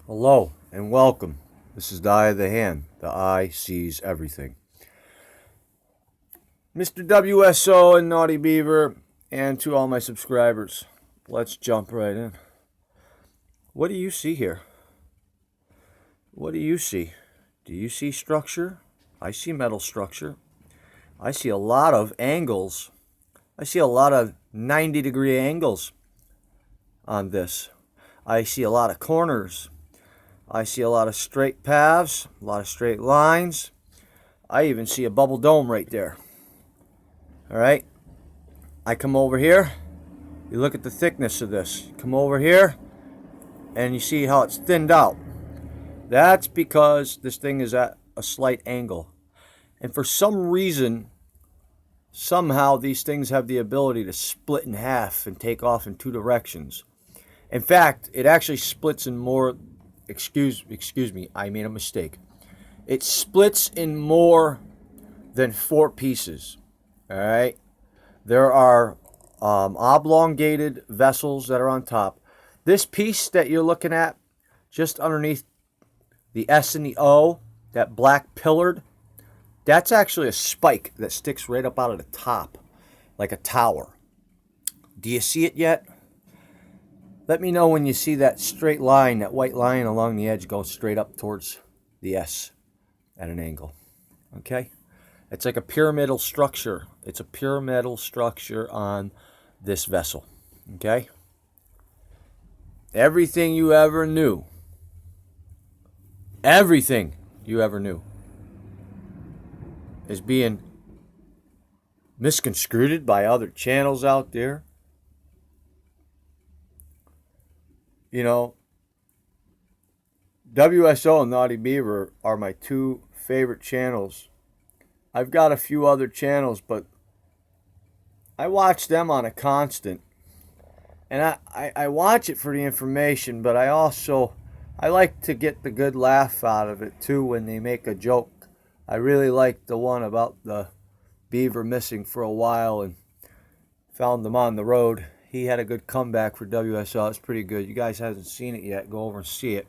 Hello and welcome. This is the Eye of the Hand. The eye sees everything. Mr. WSO and Naughty Beaver, and to all my subscribers, let's jump right in. What do you see here? What do you see? Do you see structure? I see metal structure. I see a lot of angles. I see a lot of 90-degree angles on this. I see a lot of corners. I see a lot of straight paths, a lot of straight lines. I even see a bubble dome right there. All right. I come over here. You look at the thickness of this. You come over here and you see how it's thinned out. That's because this thing is at a slight angle. And for some reason, somehow these things have the ability to split in half and take off in two directions. In fact, it actually splits in more. Excuse me, I made a mistake. It splits in more than four pieces. All right. There are oblongated vessels that are on top. This piece that you're looking at, just underneath the S and the O, that black pillared, that's actually a spike that sticks right up out of the top, like a tower. Do you see it yet? Let me know when you see that straight line, that white line along the edge go straight up towards the S at an angle. Okay? It's like a pyramidal structure. It's a pyramidal structure on this vessel. Okay? Everything you ever knew is being misconstrued by other channels out there. You know, WSO and Naughty Beaver are my two favorite channels. I've got a few other channels, but I watch them on a constant. And I watch it for the information, but I like to get the good laugh out of it too when they make a joke. I really like the one about the beaver missing for a while and found them on the road. He had a good comeback for WSL. It's pretty good. You guys haven't seen it yet, go over and see it.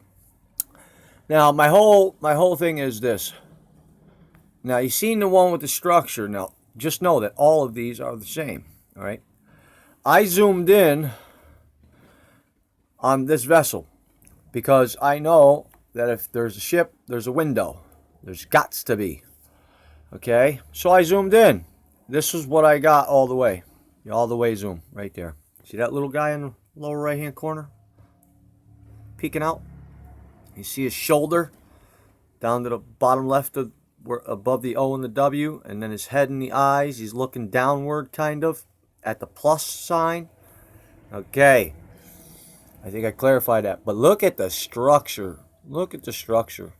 Now, my whole thing is this. Now, you've seen the one with the structure. Now, just know that all of these are the same. All right. I zoomed in on this vessel because I know that if there's a ship, there's a window. There's gots to be. Okay. So I zoomed in. This is what I got all the way. All the way zoom right there. See that little guy in the lower right-hand corner? Peeking out. You see his shoulder down to the bottom left of above the O and the W, and then his head and the eyes. He's looking downward, kind of, at the plus sign. Okay. I think I clarified that. But look at the structure. Look at the structure.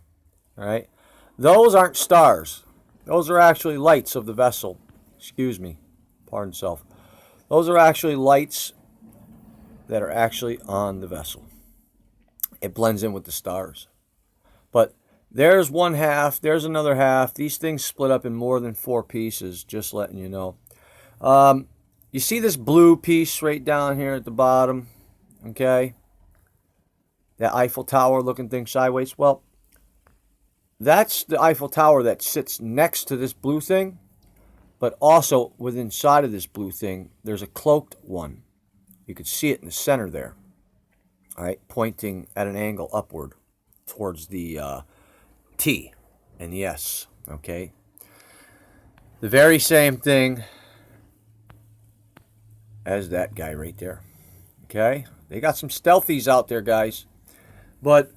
All right. Those aren't stars. Those are actually lights of the vessel. Excuse me. Pardon self. Those are actually lights that are actually on the vessel. It blends in with the stars. But there's one half, there's another half. These things split up in more than four pieces, just letting you know. You see this blue piece right down here at the bottom? Okay? That Eiffel Tower looking thing sideways. Well, that's the Eiffel Tower that sits next to this blue thing. But also, within inside of this blue thing, there's a cloaked one. You can see it in the center there. All right, pointing at an angle upward towards the T and the S. Okay. The very same thing as that guy right there. Okay. They got some stealthies out there, guys. But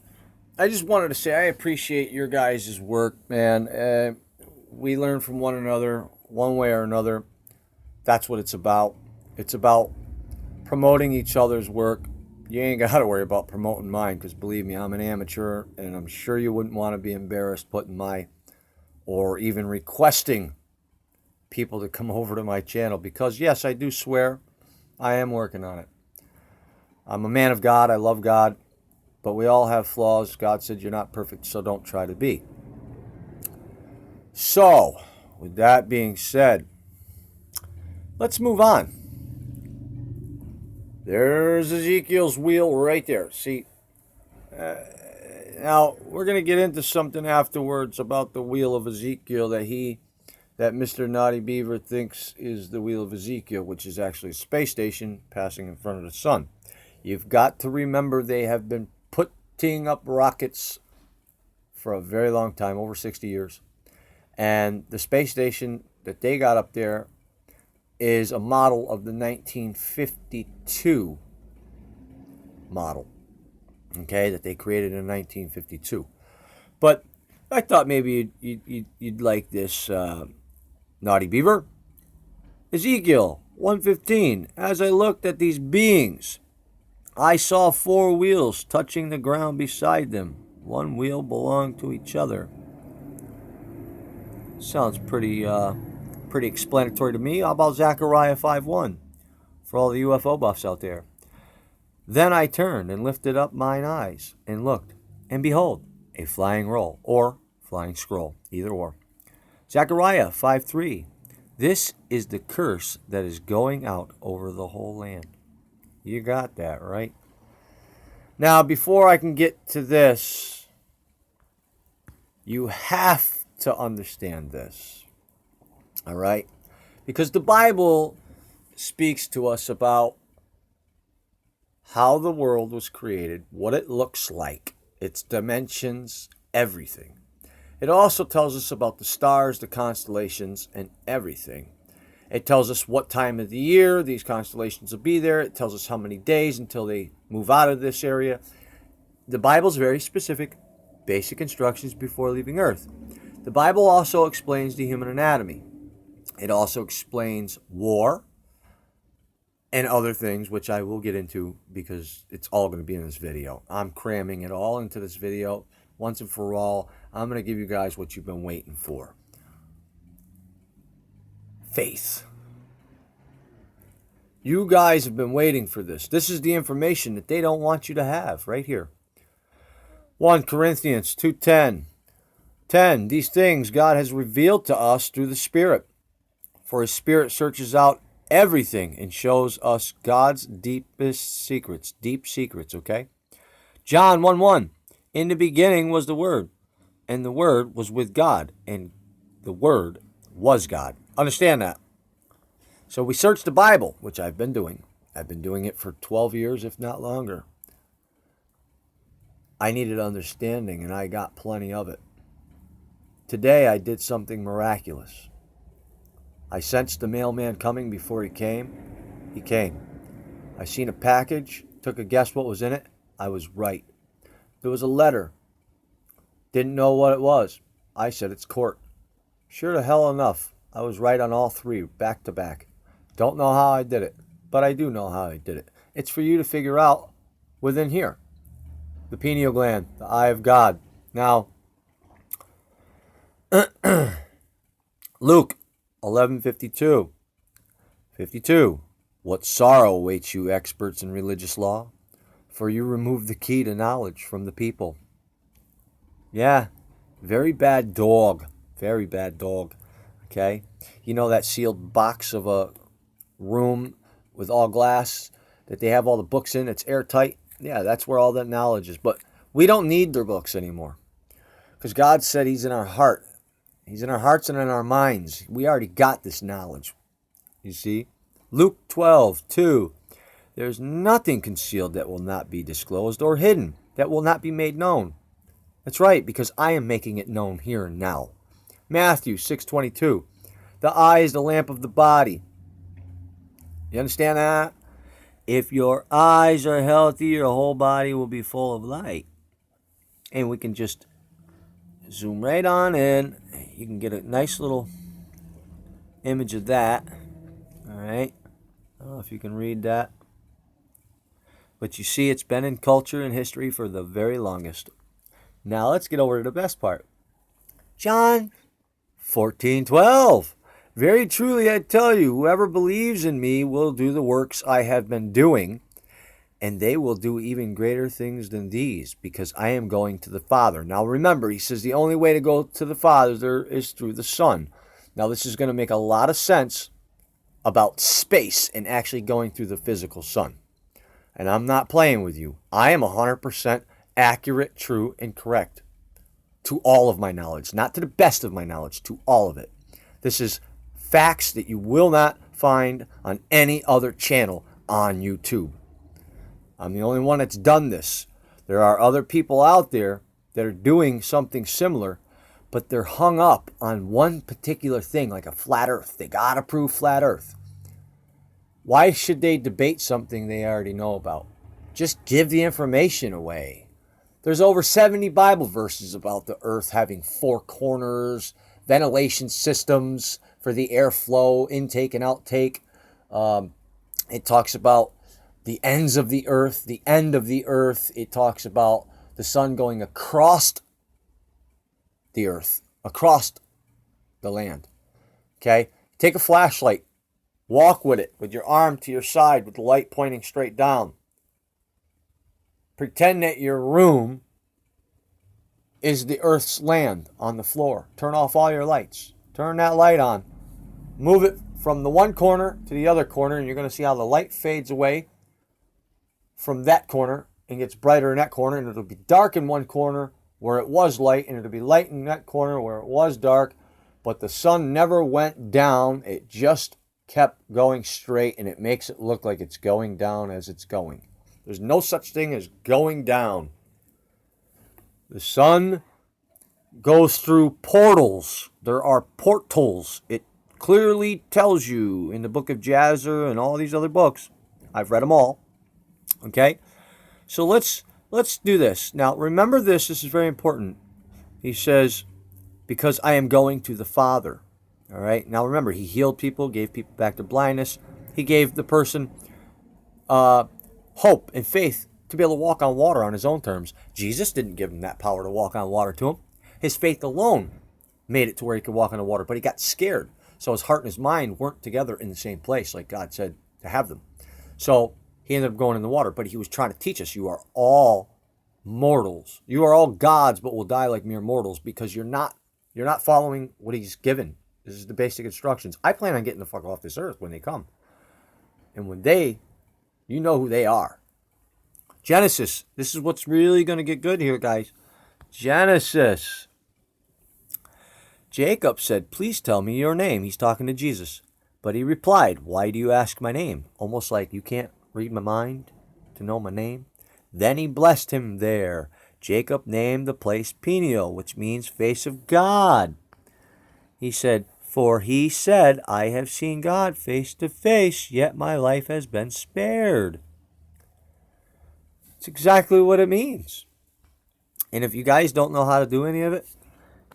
I just wanted to say I appreciate your guys' work, man. We learn from one another. One way or another, that's what it's about. It's about promoting each other's work. You ain't got to worry about promoting mine because, believe me, I'm an amateur, and I'm sure you wouldn't want to be embarrassed putting my or even requesting people to come over to my channel because, yes, I do swear. I am working on it. I'm a man of God. I love God, but we all have flaws. God said you're not perfect, so don't try to be. So, with that being said, let's move on. There's Ezekiel's wheel right there. See, Now, we're going to get into something afterwards about the wheel of Ezekiel that Mr. Naughty Beaver thinks is the wheel of Ezekiel, which is actually a space station passing in front of the sun. You've got to remember they have been putting up rockets for a very long time, over 60 years. And the space station that they got up there is a model of the 1952 model, okay, that they created in 1952. But I thought maybe you'd like this, Naughty Beaver. Ezekiel 1:15. As I looked at these beings, I saw 4 wheels touching the ground beside them. One wheel belonged to each other. Sounds pretty explanatory to me. How about Zechariah 5:1 for all the UFO buffs out there? Then I turned and lifted up mine eyes and looked, and behold, a flying roll or flying scroll, either or. Zechariah 5:3. This is the curse that is going out over the whole land. You got that, right? Now, before I can get to this, you have to understand this. All right? Because the Bible speaks to us about how the world was created, what it looks like, its dimensions, everything. It also tells us about the stars, the constellations, and everything. It tells us what time of the year these constellations will be there. It tells us how many days until they move out of this area. The Bible's very specific, basic instructions before leaving Earth. The Bible also explains the human anatomy. It also explains war and other things, which I will get into because it's all going to be in this video. I'm cramming it all into this video once and for all. I'm going to give you guys what you've been waiting for. Faith. You guys have been waiting for this. This is the information that they don't want you to have right here. 1 Corinthians 2:10. 10. These things God has revealed to us through the Spirit. For His Spirit searches out everything and shows us God's deepest secrets. Deep secrets, okay? John 1:1. In the beginning was the Word, and the Word was with God, and the Word was God. Understand that. So we search the Bible, which I've been doing. I've been doing it for 12 years, if not longer. I needed understanding, and I got plenty of it. Today I did something miraculous. I sensed the mailman coming before he came. He came. I seen a package, took a guess what was in it. I was right. There was a letter. Didn't know what it was. I said it's court. Sure to hell enough, I was right on all 3, back to back. Don't know how I did it, but I do know how I did it. It's for you to figure out within here. The pineal gland, the eye of God. Now, Luke 11:52. 52. What sorrow awaits you, experts in religious law? For you removed the key to knowledge from the people. Yeah, very bad dog. Very bad dog. Okay? You know that sealed box of a room with all glass that they have all the books in? It's airtight. Yeah, that's where all that knowledge is. But we don't need their books anymore. Because God said He's in our heart. He's in our hearts and in our minds. We already got this knowledge. You see? Luke 12:2. There's nothing concealed that will not be disclosed or hidden that will not be made known. That's right, because I am making it known here and now. Matthew 6:22. The eye is the lamp of the body. You understand that? If your eyes are healthy, your whole body will be full of light. And we can just zoom right on in. You can get a nice little image of that. All right. I don't know if you can read that. But you see, it's been in culture and history for the very longest. Now let's get over to the best part. John 14:12. Very truly I tell you, whoever believes in me will do the works I have been doing, and they will do even greater things than these, because I am going to the Father. Now remember, he says the only way to go to the Father is through the Son. Now this is going to make a lot of sense about space and actually going through the physical sun. And I'm not playing with you. I am 100% accurate, true, and correct to all of my knowledge. Not to the best of my knowledge, to all of it. This is facts that you will not find on any other channel on YouTube. I'm the only one that's done this. There are other people out there that are doing something similar, but they're hung up on one particular thing, like a flat earth. They gotta prove flat earth. Why should they debate something they already know about? Just give the information away. There's over 70 Bible verses about the earth having four corners, ventilation systems for the airflow, intake and outtake. It talks about the ends of the earth, the end of the earth. It talks about the sun going across the earth, across the land. Okay? Take a flashlight. Walk with it, with your arm to your side, with the light pointing straight down. Pretend that your room is the earth's land on the floor. Turn off all your lights. Turn that light on. Move it from the one corner to the other corner, and you're going to see how the light fades away from that corner and gets brighter in that corner, and it'll be dark in one corner where it was light, and it'll be light in that corner where it was dark, but the sun never went down. It just kept going straight, and it makes it look like it's going down as it's going. There's no such thing as going down. The sun goes through portals. There are portals. It clearly tells you in the book of Jasher and all these other books. I've read them all. Okay? So let's do this. Now, remember this. This is very important. He says, because I am going to the Father. All right? Now, remember, he healed people, gave people back their blindness. He gave the person hope and faith to be able to walk on water on his own terms. Jesus didn't give him that power to walk on water to him. His faith alone made it to where he could walk on the water, but he got scared. So his heart and his mind weren't together in the same place like God said to have them. So he ended up going in the water, but he was trying to teach us, you are all mortals. You are all gods, but will die like mere mortals because you're not following what he's given. This is the basic instructions. I plan on getting the fuck off this earth when they come. And when you know who they are. Genesis. This is what's really going to get good here, guys. Genesis. Jacob said, please tell me your name. He's talking to Jesus. But he replied, why do you ask my name? Almost like you can't read my mind to know my name. Then he blessed him there. Jacob named the place Peniel, which means face of God. He said, for he said, I have seen God face to face, yet my life has been spared. It's exactly what it means. And if you guys don't know how to do any of it,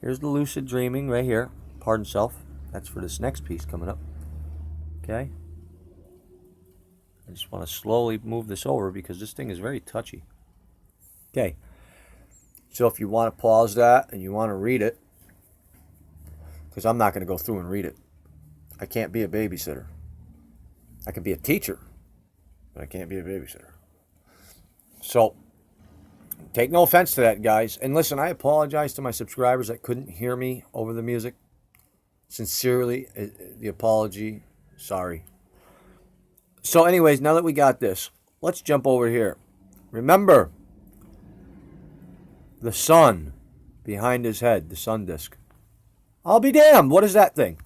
here's the lucid dreaming right here. Pardon self. That's for this next piece coming up. Okay? I just want to slowly move this over because this thing is very touchy. Okay. So if you want to pause that and you want to read it, because I'm not going to go through and read it. I can't be a babysitter. I can be a teacher, but I can't be a babysitter. So, take no offense to that, guys. And listen, I apologize to my subscribers that couldn't hear me over the music. Sincerely, the apology. Sorry. So anyways, now that we got this, let's jump over here. Remember, the sun behind his head, the sun disk. I'll be damned. What is that thing?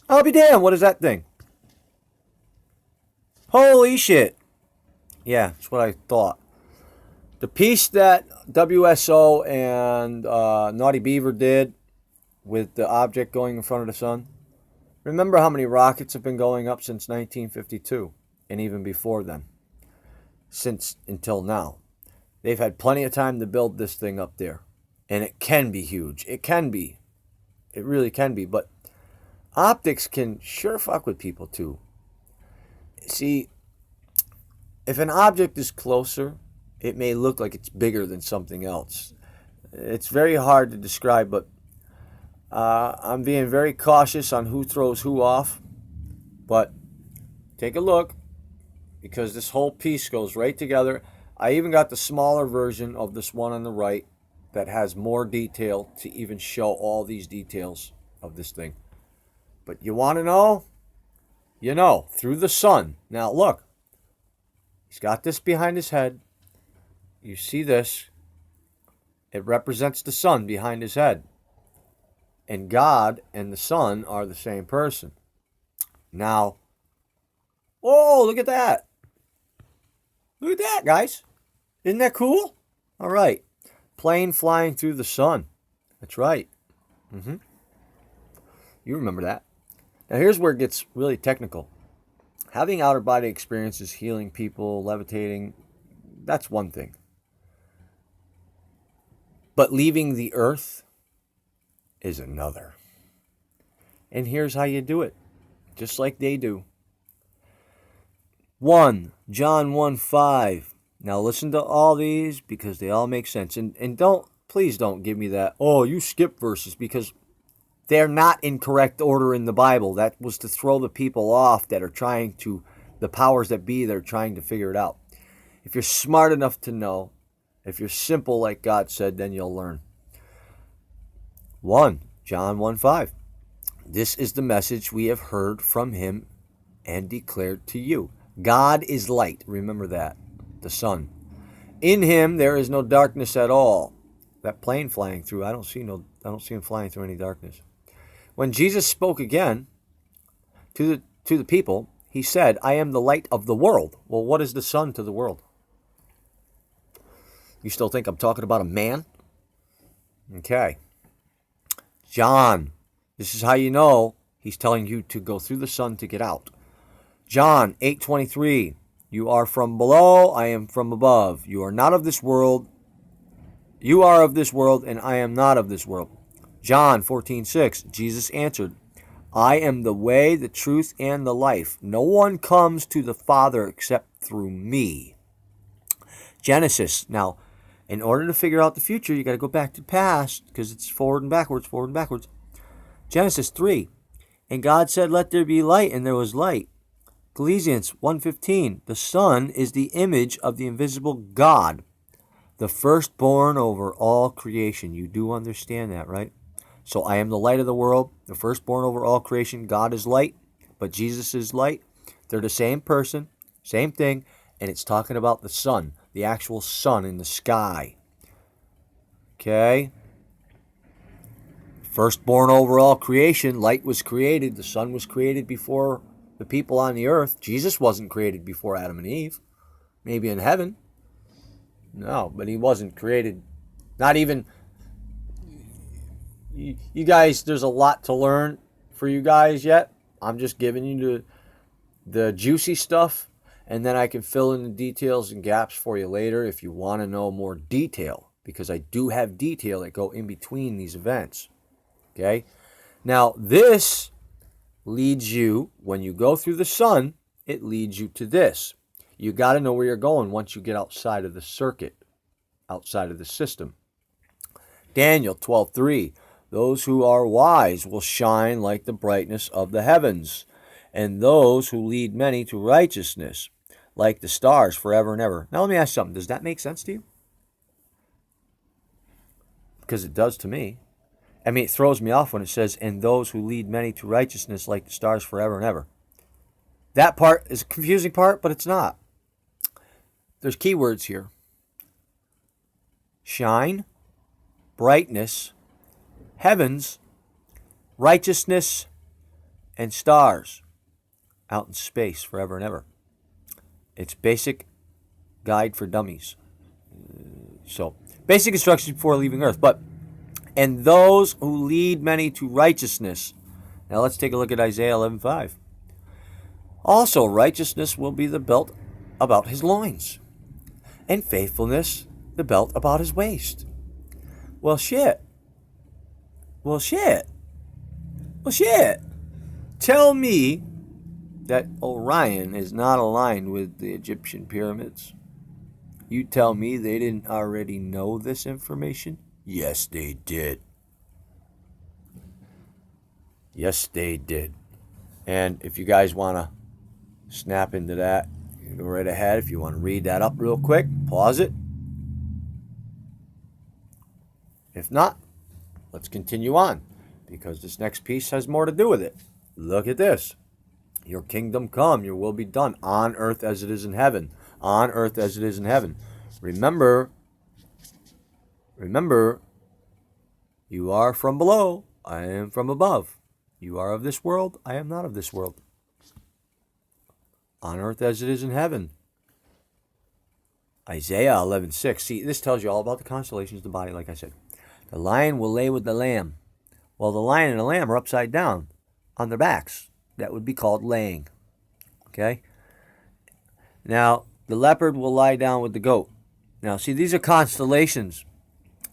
I'll be damned. What is that thing? Holy shit. Yeah, that's what I thought. The piece that WSO and Naughty Beaver did with the object going in front of the sun. Remember how many rockets have been going up since 1952 and even before then. Until now. They've had plenty of time to build this thing up there. And it can be huge. It can be. It really can be. But optics can sure fuck with people too. See, if an object is closer, it may look like it's bigger than something else. It's very hard to describe, but I'm being very cautious on who throws who off. But take a look, because this whole piece goes right together. I even got the smaller version of this one on the right that has more detail to even show all these details of this thing. But you want to know? You know, through the sun. Now look, he's got this behind his head. you see this? It represents the sun behind his head. And God and the sun are the same person. Now, oh, look at that. Look at that, guys. Isn't that cool? All right. Plane flying through the sun. That's right. You remember that. Now, here's where it gets really technical. Having outer body experiences, healing people, levitating, that's one thing. But leaving the earth is another. And here's how you do it, just like they do. 1 John 1:5. Now listen to all these because they all make sense. And please don't give me that, oh, you skip verses, because they're not in correct order in the Bible. That was to throw the people off that are trying to, the powers that be, that are trying to figure it out. If you're smart enough to know, if you're simple like God said, then you'll learn. 1 John 1:5. This is the message we have heard from him and declared to you. God is light. Remember that. The sun. In him there is no darkness at all. That plane flying through, I don't see him flying through any darkness. When Jesus spoke again to the people, he said, I am the light of the world. Well, what is the sun to the world? You still think I'm talking about a man? Okay. John, this is how you know he's telling you to go through the sun to get out. John 8:23, you are from below, I am from above. You are not of this world. You are of this world, and I am not of this world. John 14:6, Jesus answered, I am the way, the truth, and the life. No one comes to the Father except through me. Genesis. Now, in order to figure out the future, you got to go back to the past, because it's forward and backwards, forward and backwards. Genesis 3. And God said, let there be light, and there was light. Galatians 1:15. The Son is the image of the invisible God, the firstborn over all creation. You do understand that, right? So I am the light of the world, the firstborn over all creation. God is light, but Jesus is light. They're the same person, same thing, and it's talking about the sun, the actual sun in the sky. Okay? Firstborn over all creation, light was created, the sun was created before the people on the earth. Jesus wasn't created before Adam and Eve. Maybe in heaven. No, but he wasn't created. Not even... You guys, there's a lot to learn for you guys yet. I'm just giving you the juicy stuff, and then I can fill in the details and gaps for you later if you want to know more detail, because I do have detail that go in between these events. Okay? Now, this leads you, when you go through the sun, it leads you to this. You got to know where you're going once you get outside of the circuit, outside of the system. Daniel 12:3. Those who are wise will shine like the brightness of the heavens, and those who lead many to righteousness like the stars forever and ever. Now let me ask you something. Does that make sense to you? Because it does to me. I mean, it throws me off when it says, and those who lead many to righteousness like the stars forever and ever. That part is a confusing part, but it's not. There's keywords here. Shine, brightness, heavens, righteousness, and stars out in space forever and ever. It's basic guide for dummies. So, basic instructions before leaving Earth. But, and those who lead many to righteousness. Now let's take a look at Isaiah 11:5. Also, righteousness will be the belt about his loins, and faithfulness the belt about his waist. Well, shit. Well, shit. Well, shit. Tell me that Orion is not aligned with the Egyptian pyramids. You tell me they didn't already know this information? Yes, they did. Yes, they did. And if you guys want to snap into that, you go right ahead. If you want to read that up real quick, pause it. If not, let's continue on, because this next piece has more to do with it. Look at this. Your kingdom come, your will be done, on earth as it is in heaven. On earth as it is in heaven. Remember, you are from below, I am from above. You are of this world, I am not of this world. On earth as it is in heaven. Isaiah 11:6. See, this tells you all about the constellations of the body, like I said. The lion will lay with the lamb. Well, the lion and the lamb are upside down on their backs. That would be called laying. Okay? Now, the leopard will lie down with the goat. Now, see, these are constellations.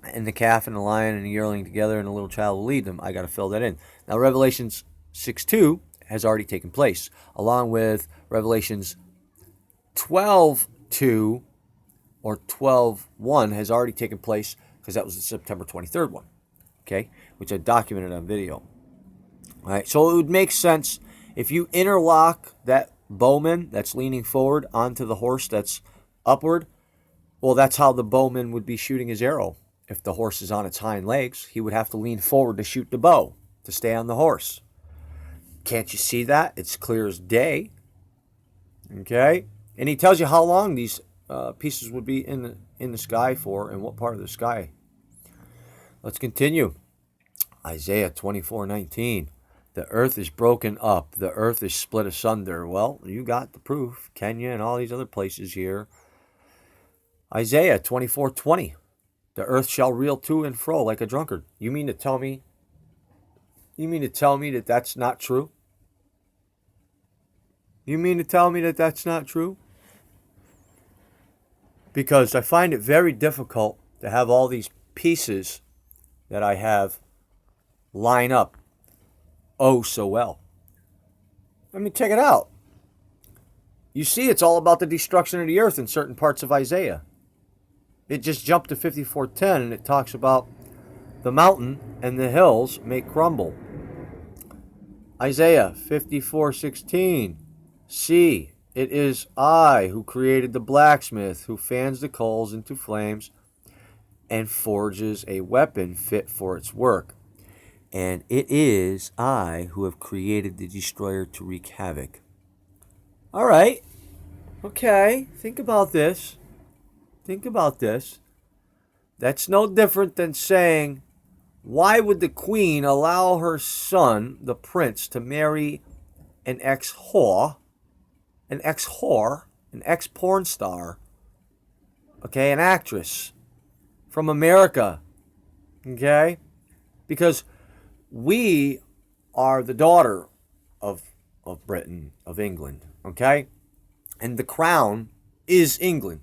And the calf and the lion and the yearling together, and the little child will lead them. I got to fill that in. Now, Revelations 6:2 has already taken place, along with Revelations 12:2 or 12:1 has already taken place, because that was the September 23rd one, okay, which I documented on video. All right, so it would make sense if you interlock that bowman that's leaning forward onto the horse that's upward. Well, that's how the bowman would be shooting his arrow. If the horse is on its hind legs, he would have to lean forward to shoot the bow, to stay on the horse. Can't you see that? It's clear as day. Okay? And he tells you how long these pieces would be in the sky for, and what part of the sky. Let's continue. Isaiah 24:19. The earth is broken up. The earth is split asunder. Well, you got the proof. Kenya and all these other places here. Isaiah 24:20. The earth shall reel to and fro like a drunkard. You mean to tell me that that's not true? You mean to tell me that that's not true? Because I find it very difficult to have all these pieces that I have line up oh so well. I mean, check it out. You see, it's all about the destruction of the earth in certain parts of Isaiah. It just jumped to 54:10, and it talks about the mountain and the hills may crumble. Isaiah 54:16. See, it is I who created the blacksmith, who fans the coals into flames and forges a weapon fit for its work. And it is I who have created the destroyer to wreak havoc. All right. Okay. Think about this. Think about this. That's no different than saying, why would the queen allow her son, the prince, to marry an ex-whore, an ex-porn star, okay, an actress from America, okay? Because we are the daughter of Britain, of England, okay? And the crown is England.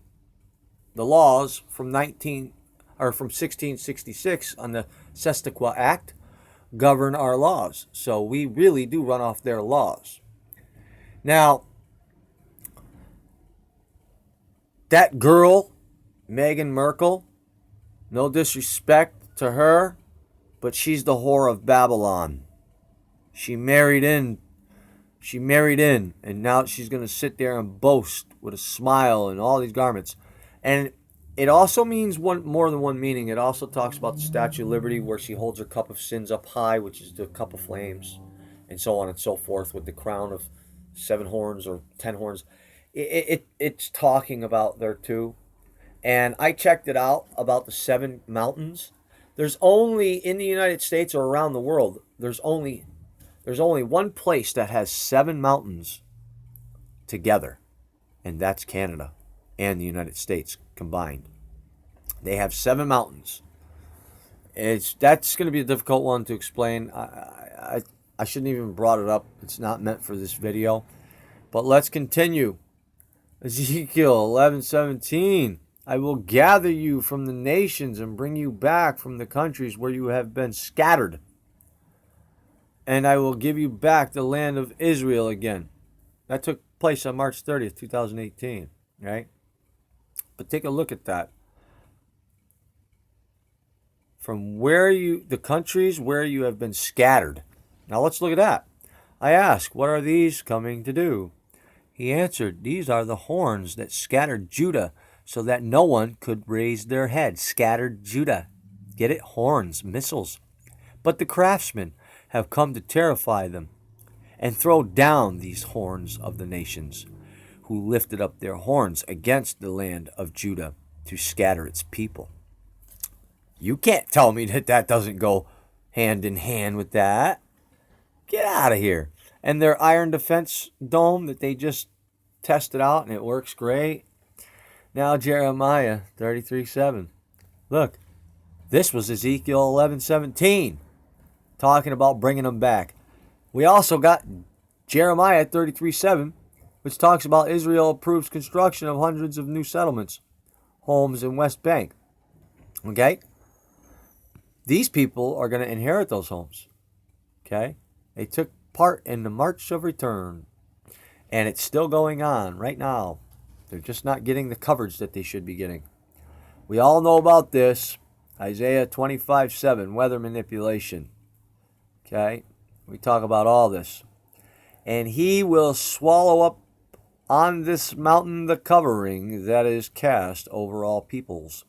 The laws from 1666 on the Sesquiquot Act govern our laws. So we really do run off their laws. Now, that girl, Meghan Markle, no disrespect to her, but she's the whore of Babylon. She married in, and now she's going to sit there and boast with a smile and all these garments. And it also means more than one meaning. It also talks about the Statue of Liberty, where she holds her cup of sins up high, which is the cup of flames, and so on and so forth, with the crown of 7 horns or 10 horns. It's talking about there too. And I checked it out about the 7 mountains. There's only, in the United States or around the world, there's only one place that has 7 mountains together, and that's Canada and the United States combined. They have 7 mountains. That's going to be a difficult one to explain. I shouldn't even brought it up. It's not meant for this video. But let's continue. Ezekiel 11:17. I will gather you from the nations and bring you back from the countries where you have been scattered. And I will give you back the land of Israel again. That took place on March 30th, 2018. Right? But take a look at that. From the countries where you have been scattered. Now let's look at that. I ask, what are these coming to do? He answered, these are the horns that scattered Judah, so that no one could raise their head. Scattered Judah. Get it? Horns, missiles. But the craftsmen have come to terrify them and throw down these horns of the nations, who lifted up their horns against the land of Judah. to scatter its people. You can't tell me that that doesn't go hand in hand with that. Get out of here. And their iron defense dome that they just tested out and it works great. Now Jeremiah 33:7. Look, this was Ezekiel 11:17, talking about bringing them back. We also got Jeremiah 33:7, which talks about Israel approves construction of hundreds of new settlements, homes in West Bank. Okay? These people are going to inherit those homes. Okay? They took part in the March of Return. And it's still going on right now. They're just not getting the coverage that they should be getting. We all know about this. Isaiah 25:7, weather manipulation. Okay? We talk about all this. And he will swallow up on this mountain the covering that is cast over all peoples.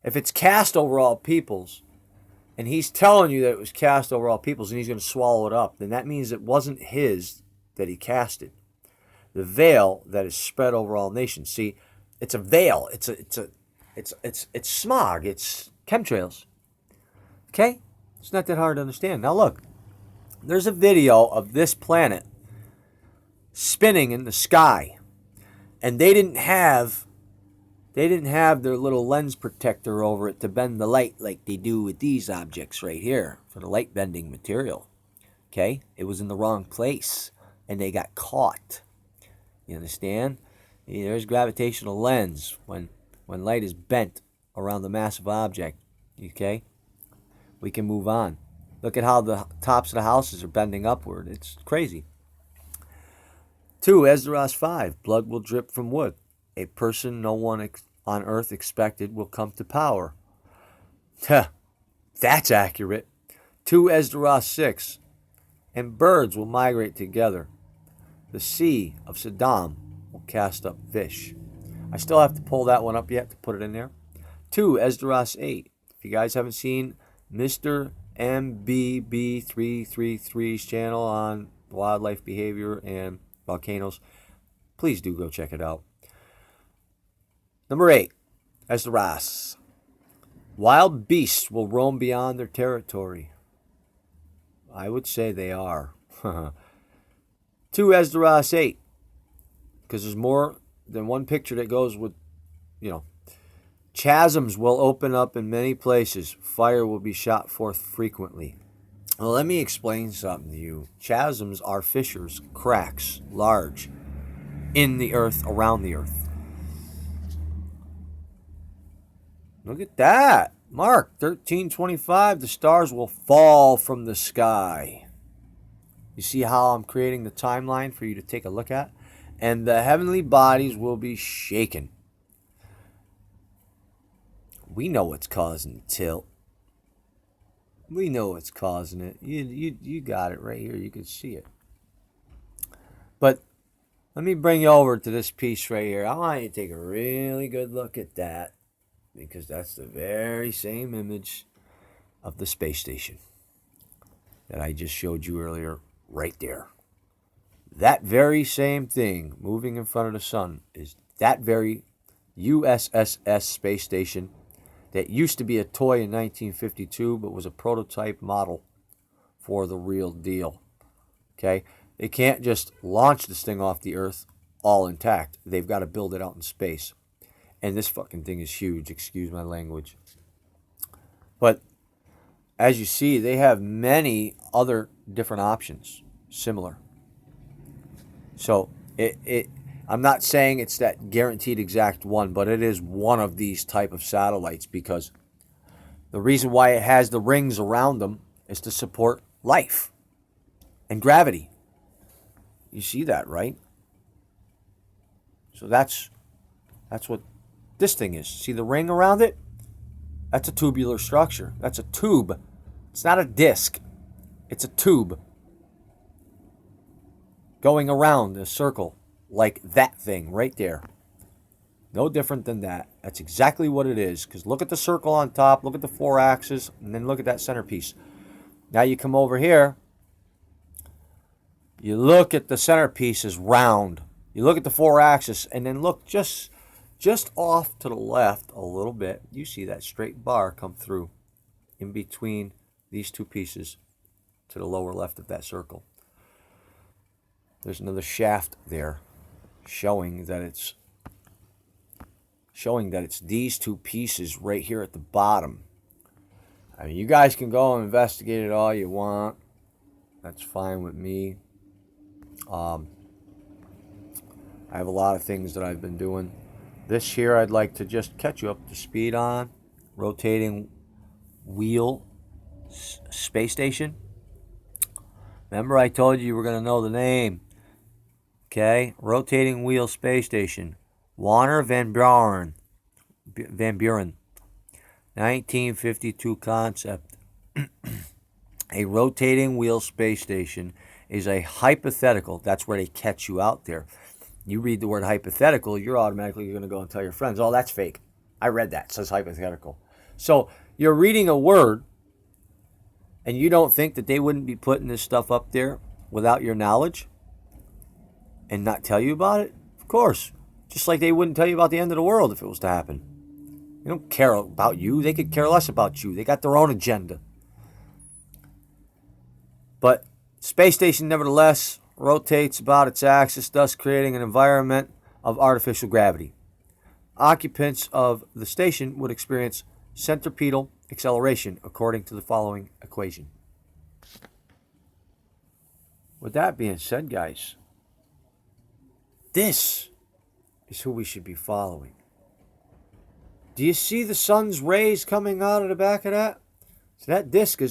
If it's cast over all peoples, and he's telling you that it was cast over all peoples and he's going to swallow it up, then that means it wasn't his that he casted. The veil that is spread over all nations. See, it's a veil. It's smog. It's chemtrails. Okay? It's not that hard to understand. Now look, there's a video of this planet spinning in the sky, and they didn't have their little lens protector over it to bend the light like they do with these objects right here for the light bending material. Okay? It was in the wrong place and they got caught. You understand? There's gravitational lens when light is bent around the massive object. Okay? We can move on. Look at how the tops of the houses are bending upward. It's crazy. 2 Esdras 5, blood will drip from wood. A person no one on earth expected will come to power. That's accurate. 2 Esdras 6, and birds will migrate together. The sea of Sodom will cast up fish. I still have to pull that one up yet to put it in there. 2 Esdras 8. If you guys haven't seen Mr. MBB333's channel on wildlife behavior and volcanoes, please do go check it out. Number 8, Esdras. Wild beasts will roam beyond their territory. I would say they are. 2 Esdras 8. Because there's more than one picture that goes with, chasms will open up in many places. Fire will be shot forth frequently. Well, let me explain something to you. Chasms are fissures, cracks, large, in the earth, around the earth. Look at that. Mark 13:25, the stars will fall from the sky. You see how I'm creating the timeline for you to take a look at? And the heavenly bodies will be shaken. We know what's causing the tilt. We know what's causing it. You got it right here. You can see it. But let me bring you over to this piece right here. I want you to take a really good look at that, because that's the very same image of the space station that I just showed you earlier right there. That very same thing moving in front of the sun is that very USS space station that used to be a toy in 1952 but was a prototype model for the real deal. Okay? They can't just launch this thing off the Earth all intact. They've got to build it out in space. And this fucking thing is huge, excuse my language. But as you see, they have many other different options, similar. So I'm not saying it's that guaranteed exact one, but it is one of these type of satellites, because the reason why it has the rings around them is to support life and gravity. You see that, right? So that's what this thing is. See the ring around it? That's a tubular structure. That's a tube. It's not a disc. It's a tube going around a circle like that thing right there. No different than that. That's exactly what it is. Because look at the circle on top. Look at the 4 axes. And then look at that centerpiece. Now you come over here. You look at the centerpiece is round. You look at the 4 axis. And then look just Just off to the left a little bit, you see that straight bar come through in between these two pieces to the lower left of that circle. There's another shaft there showing that it's these two pieces right here at the bottom. I mean, you guys can go and investigate it all you want. That's fine with me. I have a lot of things that I've been doing. This here I'd like to just catch you up to speed on. Rotating wheel space station. Remember I told you were going to know the name. Okay? Rotating wheel space station. Wernher von Braun. 1952 concept. A rotating wheel space station is a hypothetical. That's where they catch you out there. You read the word hypothetical, you're going to go and tell your friends, oh, that's fake. I read that. It says hypothetical. So you're reading a word, and you don't think that they wouldn't be putting this stuff up there without your knowledge and not tell you about it? Of course. Just like they wouldn't tell you about the end of the world if it was to happen. They don't care about you. They could care less about you. They got their own agenda. But space station, nevertheless, rotates about its axis, thus creating an environment of artificial gravity. Occupants of the station would experience centripetal acceleration according to the following equation. With that being said, guys, this is who we should be following. Do you see the sun's rays coming out of the back of that? So that disc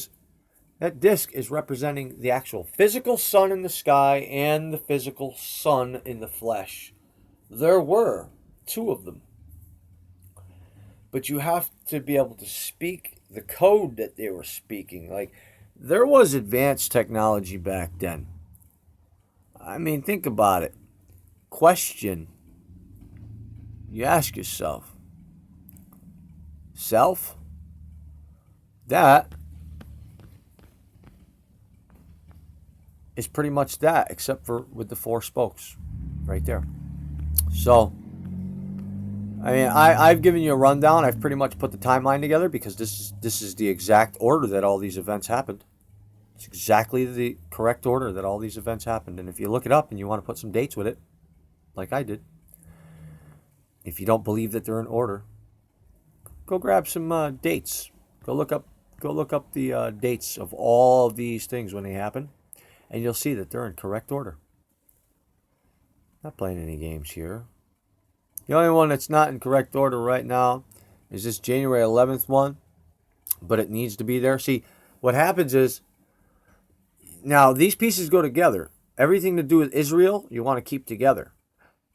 is representing the actual physical sun in the sky and the physical sun in the flesh. There were two of them. But you have to be able to speak the code that they were speaking. Like, there was advanced technology back then. I mean, think about it. Question. You ask yourself. Self? That is pretty much that, except for with the four spokes right there. So, I mean, I've given you a rundown. I've pretty much put the timeline together because this is the exact order that all these events happened. It's exactly the correct order that all these events happened. And if you look it up and you want to put some dates with it, like I did, if you don't believe that they're in order, go grab some dates. Go look up the dates of all of these things when they happen, and you'll see that they're in correct order. Not playing any games here. The only one that's not in correct order right now is this January 11th one, but it needs to be there. See, what happens is, now these pieces go together. Everything to do with Israel, you want to keep together.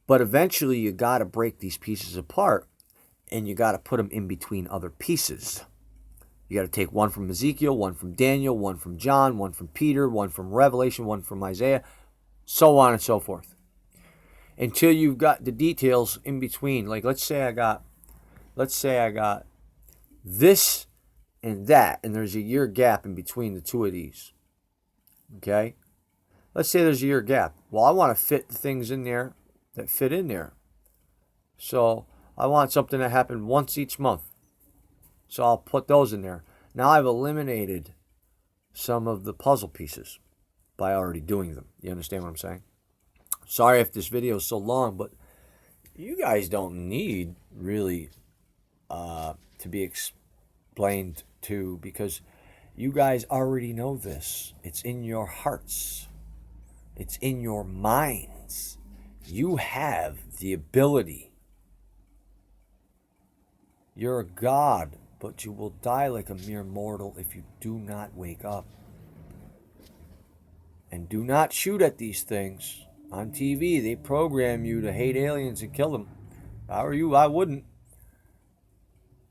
But eventually you got to break these pieces apart, and you got to put them in between other pieces. You got to take one from Ezekiel, one from Daniel, one from John, one from Peter, one from Revelation, one from Isaiah, so on and so forth. Until you've got the details in between. Like, let's say I got this and that, and there's a year gap in between the two of these. Okay? Let's say there's a year gap. Well, I want to fit the things in there that fit in there. So I want something that happened once each month. So I'll put those in there. Now I've eliminated some of the puzzle pieces by already doing them. You understand what I'm saying? Sorry if this video is so long, but you guys don't need really to be explained to, because you guys already know this. It's in your hearts. It's in your minds. You have the ability. You're a god, but you will die like a mere mortal if you do not wake up. And do not shoot at these things. On TV, they program you to hate aliens and kill them. If I were you, I wouldn't.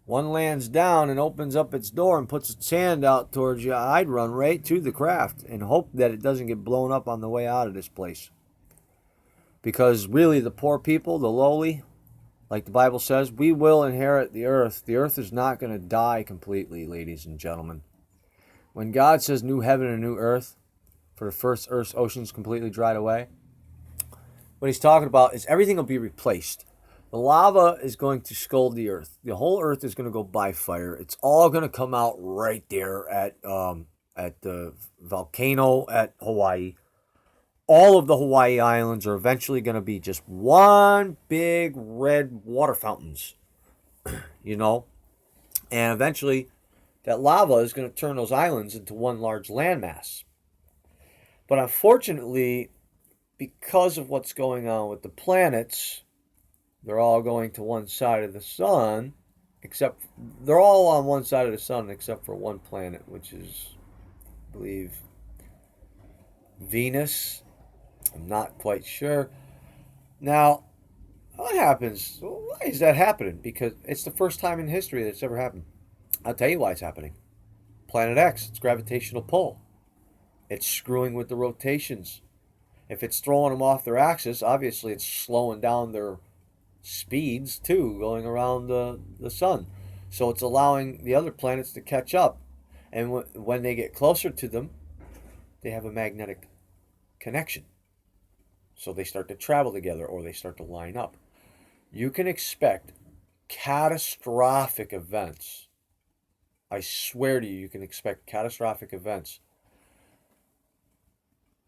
One lands down and opens up its door and puts its hand out towards you, I'd run right to the craft and hope that it doesn't get blown up on the way out of this place. Because really, the poor people, the lowly, like the Bible says, we will inherit the earth. The earth is not going to die completely, ladies and gentlemen. When God says new heaven and new earth, for the first earth's oceans completely dried away, what he's talking about is everything will be replaced. The lava is going to scald the earth. The whole earth is going to go by fire. It's all going to come out right there at the volcano at Hawaii. All of the Hawaii Islands are eventually going to be just one big red water fountains, you know? And eventually that lava is going to turn those islands into one large landmass. But unfortunately, because of what's going on with the planets, they're all going to one side of the sun, except they're all on one side of the sun except for one planet, which is, I believe, Venus. I'm not quite sure. Now, what happens? Why is that happening? Because it's the first time in history that's ever happened. I'll tell you why it's happening. Planet X, it's gravitational pull. It's screwing with the rotations. If it's throwing them off their axis, obviously it's slowing down their speeds too, going around the sun. So it's allowing the other planets to catch up. And when they get closer to them, they have a magnetic connection. So they start to travel together or they start to line up. You can expect catastrophic events. I swear to you, you can expect catastrophic events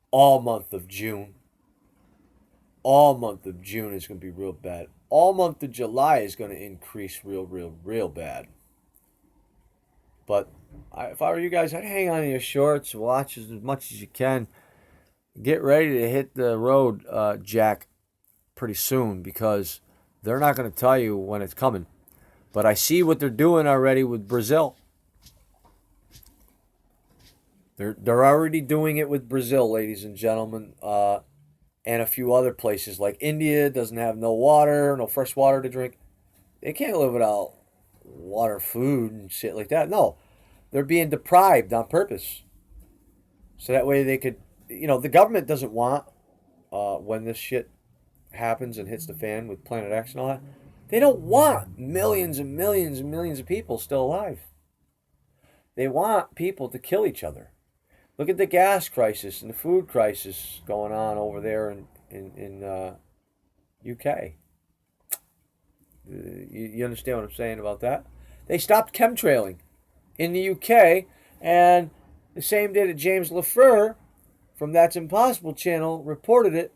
all month of June. All month of June is going to be real bad. All month of July is going to increase real bad. But if I were you guys, I'd hang on to your shorts, watch as much as you can. Get ready to hit the road, Jack, pretty soon, because they're not going to tell you when it's coming. But I see what they're doing already with Brazil. They're already doing it with Brazil, ladies and gentlemen, and a few other places. Like India doesn't have no water, no fresh water to drink. They can't live without water, food, and shit like that. No, they're being deprived on purpose. So that way they could, the government doesn't want, when this shit happens and hits the fan with Planet X and all that, they don't want millions and millions and millions of people still alive. They want people to kill each other. Look at the gas crisis and the food crisis going on over there in UK. You understand what I'm saying about that? They stopped chemtrailing in the UK, and the same day that James LaFleur from That's Impossible channel reported it,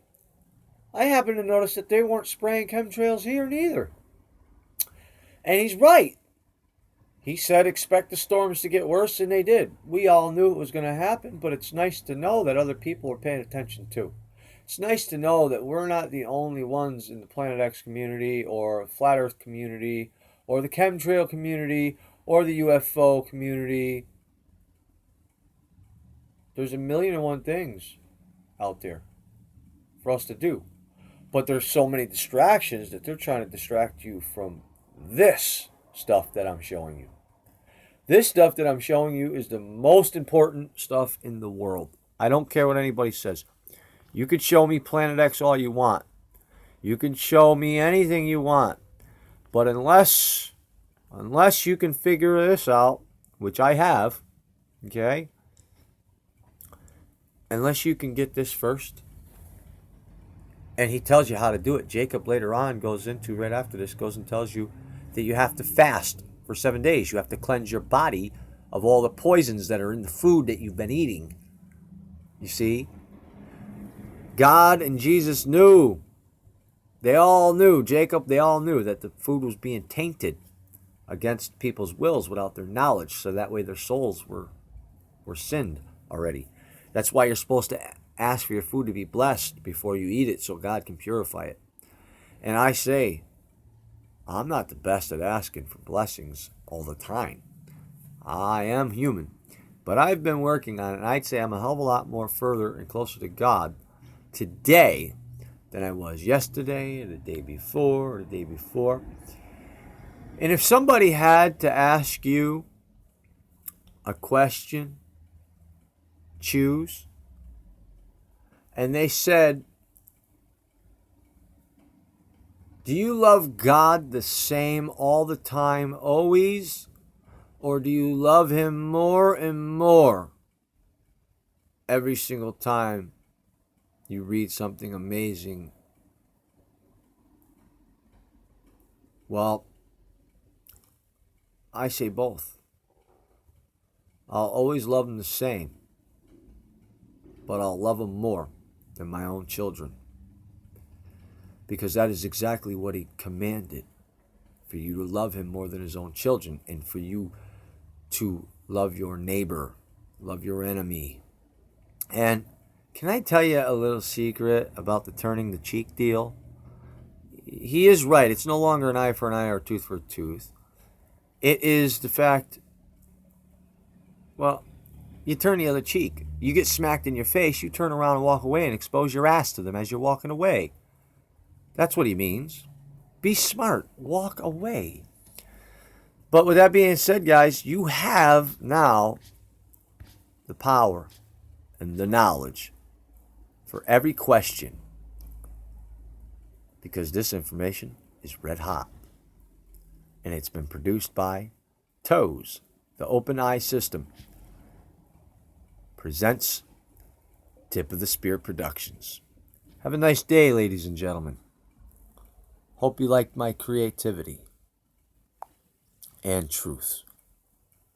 I happened to notice that they weren't spraying chemtrails here neither. And he's right. He said expect the storms to get worse, and they did. We all knew it was going to happen, but it's nice to know that other people are paying attention too. It's nice to know that we're not the only ones in the Planet X community or Flat Earth community or the chemtrail community or the UFO community. There's a million and one things out there for us to do. But there's so many distractions that they're trying to distract you from this stuff that I'm showing you. This stuff that I'm showing you is the most important stuff in the world. I don't care what anybody says. You could show me Planet X all you want. You can show me anything you want. But unless you can figure this out, which I have, okay? Unless you can get this first, and he tells you how to do it. Jacob later on right after this, goes and tells you that you have to fast for 7 days. You have to cleanse your body of all the poisons that are in the food that you've been eating. You see? God and Jesus knew. They all knew, Jacob, they all knew that the food was being tainted against people's wills without their knowledge, so that way their souls were sinned already. That's why you're supposed to ask for your food to be blessed before you eat it, so God can purify it. And I say, I'm not the best at asking for blessings all the time. I am human. But I've been working on it, and I'd say I'm a hell of a lot more further and closer to God today than I was yesterday, or the day before, or the day before. And if somebody had to ask you a question, choose, and they said, do you love God the same all the time, always? Or do you love Him more and more every single time you read something amazing Well, I say both. I'll always love them the same, but I'll love them more than my own children. Because that is exactly what he commanded, for you to love him more than his own children, and for you to love your neighbor, love your enemy. And can I tell you a little secret about the turning the cheek deal? He is right. It's no longer an eye for an eye or a tooth for a tooth. It is the fact, well, you turn the other cheek. You get smacked in your face, you turn around and walk away and expose your ass to them as you're walking away. That's what he means. Be smart. Walk away. But with that being said, guys, you have now the power and the knowledge for every question, because this information is red hot. And it's been produced by TOES, the Open Eye System. Presents Tip of the Spear Productions. Have a nice day, ladies and gentlemen. Hope you liked my creativity and truth.